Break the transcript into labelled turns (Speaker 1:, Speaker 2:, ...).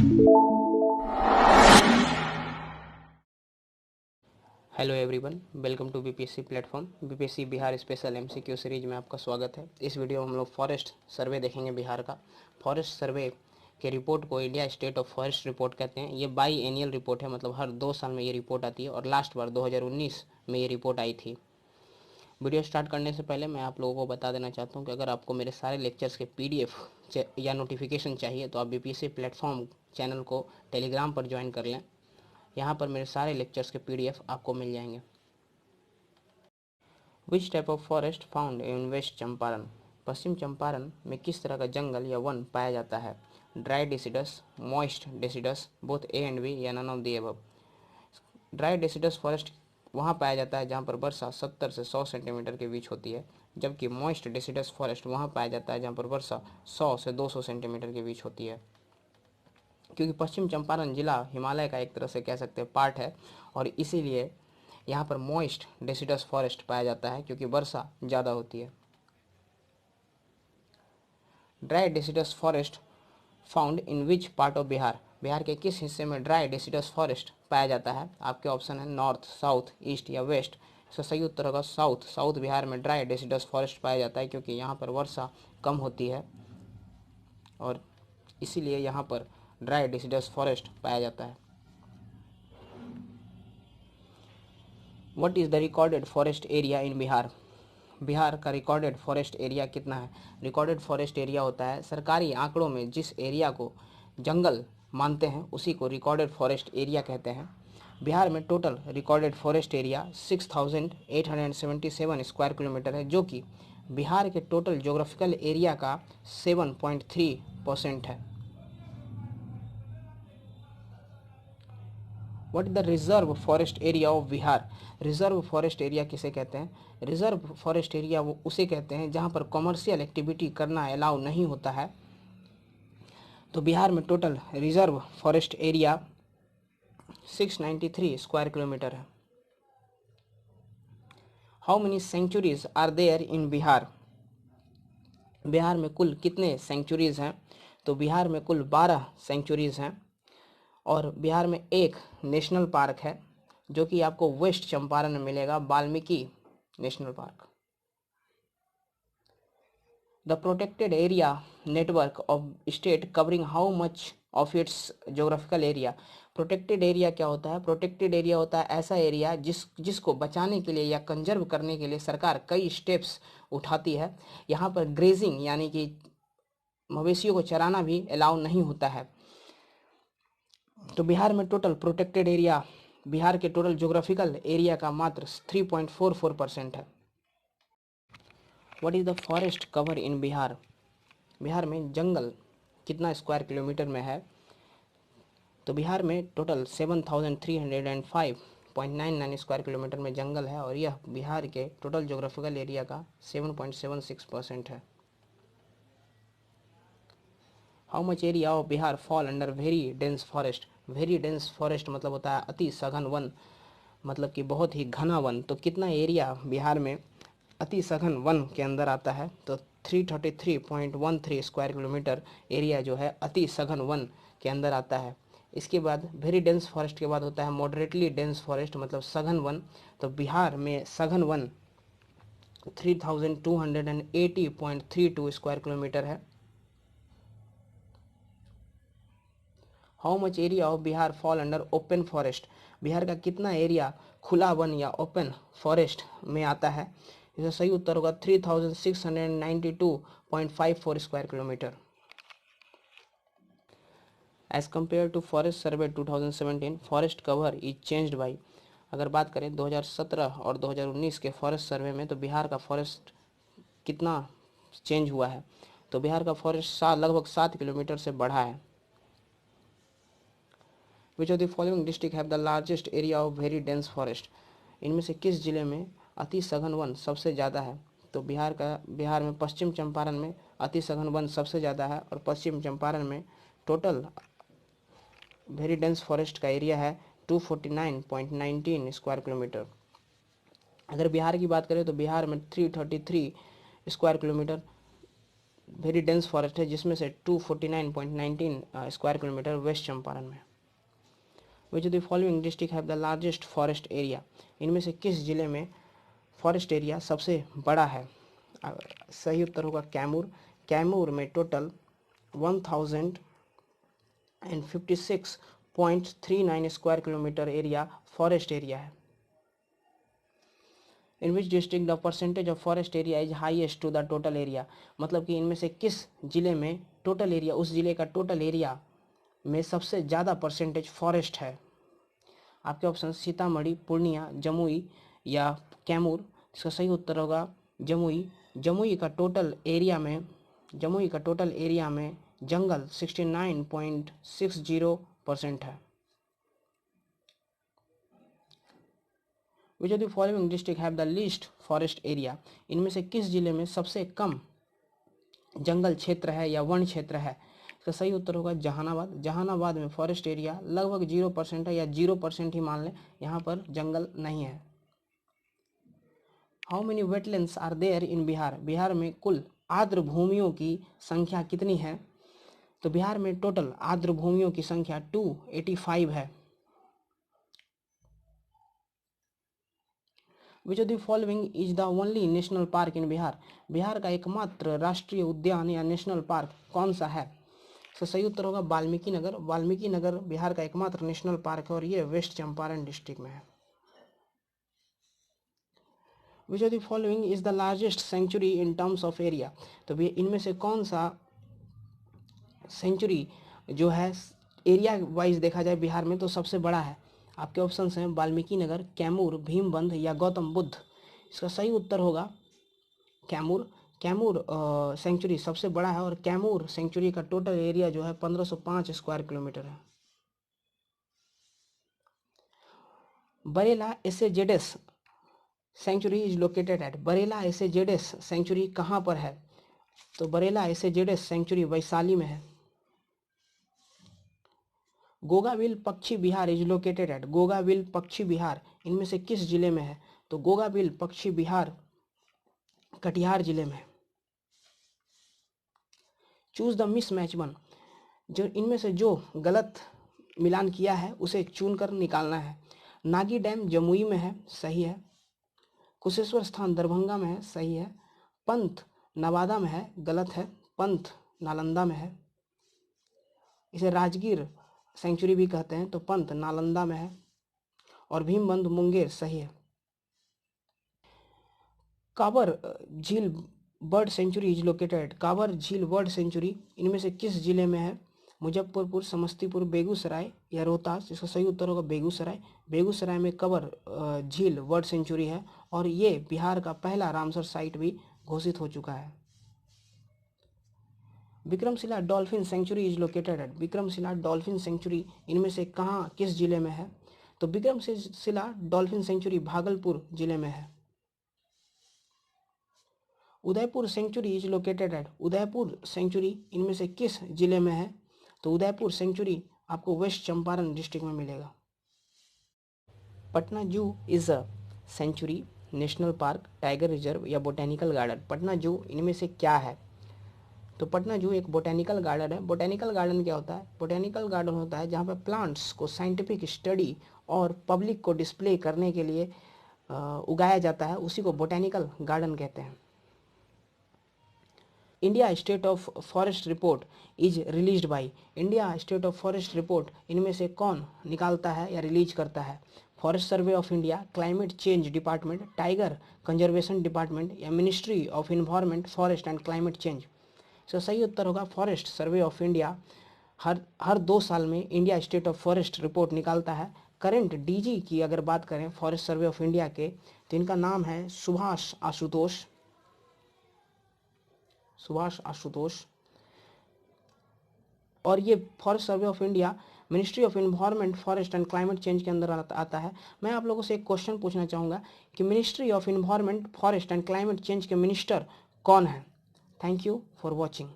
Speaker 1: Hello everyone, welcome to BPSC platform. BPSC Bihar special MCQ series में आपका स्वागत है। इस वीडियो में हम लोग फॉरेस्ट सर्वे देखेंगे। बिहार का फॉरेस्ट सर्वे के रिपोर्ट को India state of forest report कहते हैं। ये बाई एनियल रिपोर्ट है, मतलब हर 2 साल में ये रिपोर्ट आती है और लास्ट बार 2019 में ये रिपोर्ट आई थी। वीडियो स्टार्ट करने से पहले मैं आप लोगों को बता देना चाहता हूँ कि अगर आपको मेरे सारे लेक्चर्स के PDF या नोटिफिकेशन चाहिए तो आप बीपीएससी प्लेटफॉर्म चैनल को टेलीग्राम पर ज्वाइन कर लें। यहाँ पर मेरे सारे लेक्चर्स के PDF आपको मिल जाएंगे। Which type of forest found in West Champaran? पश्चिम चंपारण में किस तरह का जंगल या वन पाया जाता है? Dry deciduous, moist deciduous, both A and B, या none of the above? Dry deciduous forest वहाँ पाया जाता है जहाँ पर वर्षा 70 से 100 सेंटीमीटर के बीच होती है, जबकि मॉइस्ट डेसिडस फॉरेस्ट वहाँ पाया जाता है जहाँ पर वर्षा 100 से 200 सेंटीमीटर के बीच होती है। क्योंकि पश्चिम चंपारण जिला हिमालय का एक तरह से कह सकते हैं पार्ट है, और इसीलिए यहाँ पर मॉइस्ट डेसिडस फॉरेस्ट पाया जाता है क्योंकि वर्षा ज़्यादा होती है। Dry deciduous forest found in which part of Bihar? Bihar के किस हिस्से में ड्राई डेसिडस फॉरेस्ट पाया जाता है? आपके ऑप्शन है नॉर्थ, साउथ, ईस्ट या वेस्ट। इसका सही उत्तर होगा साउथ। साउथ बिहार में ड्राई डेसिडस फॉरेस्ट पाया जाता है क्योंकि यहाँ पर वर्षा कम होती है और इसीलिए यहाँ पर ड्राई डेसिडस फॉरेस्ट पाया जाता है। What is the recorded forest area in Bihar? Bihar का रिकॉर्डेड फॉरेस्ट एरिया कितना है? रिकॉर्डेड फॉरेस्ट एरिया होता है सरकारी आंकड़ों में जिस एरिया को जंगल मानते हैं उसी को रिकॉर्डेड फॉरेस्ट एरिया कहते हैं। बिहार में total recorded forest area 6877 square kilometre है, जो कि बिहार के टोटल ज्योग्राफिकल एरिया का 7.3% है। What is the reserve forest area of Bihar? Reserve forest area किसे कहते हैं? रिजर्व फॉरेस्ट एरिया वो उसे कहते हैं जहां पर कॉमर्शियल एक्टिविटी करना अलाउ नहीं होता है। तो बिहार में total reserve forest area 693 square kilometre है। How many sanctuaries are there in Bihar? Bihar में कुल कितने सेंचुरीज हैं? तो बिहार में कुल 12 सेंचुरीज हैं और बिहार में एक नेशनल पार्क है जो कि आपको वेस्ट चंपारण में मिलेगा, Valmiki national park. The protected area network of state covering how much of its geographical area? Protected area क्या होता है? प्रोटेक्टेड एरिया होता है ऐसा एरिया जिसको बचाने के लिए या कंजर्व करने के लिए सरकार कई स्टेप्स उठाती है। यहाँ पर ग्रेजिंग यानी कि मवेशियों को चराना भी अलाउ नहीं होता है। तो बिहार में टोटल प्रोटेक्टेड एरिया बिहार के टोटल ज्योग्राफिकल एरिया का मात्र 3.44% है। What is the forest cover in Bihar? Bihar में जंगल कितना स्क्वायर किलोमीटर में है? तो बिहार में टोटल 7305.99 स्क्वायर किलोमीटर में जंगल है और यह बिहार के टोटल ज्योग्राफिकल एरिया का 7.76% है। How much area of Bihar fall under very dense forest? Very dense forest मतलब होता है अति सघन वन, मतलब कि बहुत ही घना वन। तो कितना एरिया बिहार में अति सघन वन के अंदर आता है? तो 333.13 स्क्वायर किलोमीटर एरिया जो है अति सघन वन के अंदर आता है। इसके बाद वेरी डेंस फॉरेस्ट के बाद होता है मॉडरेटली डेंस फॉरेस्ट, मतलब सघन वन। तो बिहार में सघन वन 3280.32 स्क्वायर किलोमीटर है। How much area of Bihar fall under open forest? Bihar का कितना एरिया खुला वन या ओपन फॉरेस्ट में आता है? इसका सही उत्तर होगा 3692.54 square kilometre. As compared to forest survey 2017 forest cover is changed by. अगर बात करें 2017 और 2019 के फॉरेस्ट सर्वे में तो बिहार का फॉरेस्ट कितना चेंज हुआ है? तो बिहार का फॉरेस्ट लगभग 7 किलोमीटर से बढ़ा है। Which of the following district have the largest area of very dense forest? इनमें से किस जिले में अति सघन वन सबसे ज़्यादा है? तो बिहार में पश्चिम चंपारण में अति सघन वन सबसे ज़्यादा है और पश्चिम चंपारण में टोटल वेरी डेंस फॉरेस्ट का एरिया है 249.19 स्क्वायर किलोमीटर। अगर बिहार की बात करें तो बिहार में 333 square kilometre very dense forest है, जिसमें से 249.19 स्क्वायर किलोमीटर वेस्ट चंपारण में। विच of the following district have the largest forest area, इनमें से किस जिले में फॉरेस्ट एरिया सबसे बड़ा है? सही उत्तर होगा कैमूर। कैमूर में total 1056.39 square kilometre area forest area है। In which district the percentage of forest area is highest to the total area, मतलब कि इनमें से किस जिले में टोटल एरिया, उस जिले का टोटल एरिया में सबसे ज़्यादा परसेंटेज फॉरेस्ट है? आपके ऑप्शन सीतामढ़ी, पूर्णिया, जमुई या कैमूर। इसका सही उत्तर होगा जमुई। जमुई का टोटल एरिया में जंगल 69.60% है। Which of the following district have the least forest area, इनमें से किस जिले में सबसे कम जंगल क्षेत्र है या वन क्षेत्र है? इसका सही उत्तर होगा जहानाबाद। जहानाबाद में फॉरेस्ट एरिया लगभग 0% है या 0% ही मान लें, यहाँ पर जंगल नहीं है। How many wetlands are there in Bihar, Bihar में कुल आर्द्र भूमियों की संख्या कितनी है? तो बिहार में टोटल आर्द्र भूमियों की संख्या 285 है। Which of the following is the only national park इन बिहार, बिहार का एकमात्र राष्ट्रीय उद्यान या नेशनल पार्क कौन सा है? तो सही उत्तर होगा वाल्मीकि नगर। वाल्मीकि नगर बिहार का एकमात्र नेशनल पार्क है और ये वेस्ट चंपारण डिस्ट्रिक्ट में है। Which of the following is the largest sanctuary in terms of area, तो इनमें से कौन सा सेंचुरी जो है एरिया वाइज देखा जाए बिहार में तो सबसे बड़ा है? आपके ऑप्शंस हैं वाल्मीकि नगर, कैमूर, भीमबंध या गौतम बुद्ध। इसका सही उत्तर होगा कैमूर। कैमूर सेंचुरी सबसे बड़ा है और कैमूर सेंचुरी का टोटल एरिया जो है 1505 स्क्वायर किलोमीटर है। Barela SAZS sanctuary is located at, Barela SAZS sanctuary कहाँ पर है? तो बरेला एसएजेडएस सेंचुरी वैशाली में है। गोगाविल पक्षी विहार इज लोकेटेड एट, गोगाविल पक्षी विहार इनमें से किस जिले में है? तो गोगाविल पक्षी विहार कटिहार जिले में। चूज द मिसमैच वन, जो इनमें से जो गलत मिलान किया है उसे चुनकर निकालना है। नागी डैम जमुई में है, सही है। कुशेश्वर स्थान दरभंगा में है, सही है। पंत नवादा में है, गलत है। पंत नालंदा में है। इसे राजगीर सेंचुरी भी कहते हैं, तो पंत नालंदा में है। और भीमबंध मुंगेर, सही है। काबर झील बर्ड सेंचुरी इज लोकेटेड, काबर झील बर्ड सेंचुरी इनमें से किस जिले में है? मुजफ्फरपुर, समस्तीपुर, बेगूसराय या रोहतास। इसका सही उत्तर होगा बेगूसराय। बेगूसराय में काबर झील बर्ड सेंचुरी है और ये बिहार का पहला रामसर साइट भी घोषित हो चुका है। Vikramshila dolphin century is located eight, Vikramshila dolphin century इनमें से कहाँ किस जिले में है? तो विक्रमशिला डॉल्फिन सेंचुरी भागलपुर जिले में है। Udaipur sanctuary is located at, Udaipur sanctuary इनमें से किस जिले में है? तो उदयपुर सेंचुरी आपको वेस्ट चंपारण डिस्ट्रिक्ट में मिलेगा। Patna zoo is a sanctuary, national park, tiger reserve या बोटेनिकल गार्डन। पटना जू इनमें से क्या है? तो पटना जू एक बोटेनिकल गार्डन है। बोटेनिकल गार्डन क्या होता है? बोटेनिकल गार्डन होता है जहाँ पे प्लांट्स को साइंटिफिक स्टडी और पब्लिक को डिस्प्ले करने के लिए उगाया जाता है, उसी को बोटेनिकल गार्डन कहते हैं। India state of forest report is released by, India state of forest report इनमें से कौन निकालता है या रिलीज करता है? Forest survey of India, climate change department, tiger conservation department या ministry of environment, forest and climate change. तो सही उत्तर होगा फॉरेस्ट सर्वे ऑफ इंडिया। हर 2 साल में India state of forest report निकालता है। करंट डीजी की अगर बात करें फॉरेस्ट सर्वे ऑफ इंडिया के, तो इनका नाम है सुभाष आशुतोष। और ये forest survey of India ministry of environment, forest and climate change के अंदर आता है। मैं आप लोगों से एक क्वेश्चन पूछना चाहूँगा कि ministry of environment, forest and climate change के मिनिस्टर कौन है? Thank you for watching.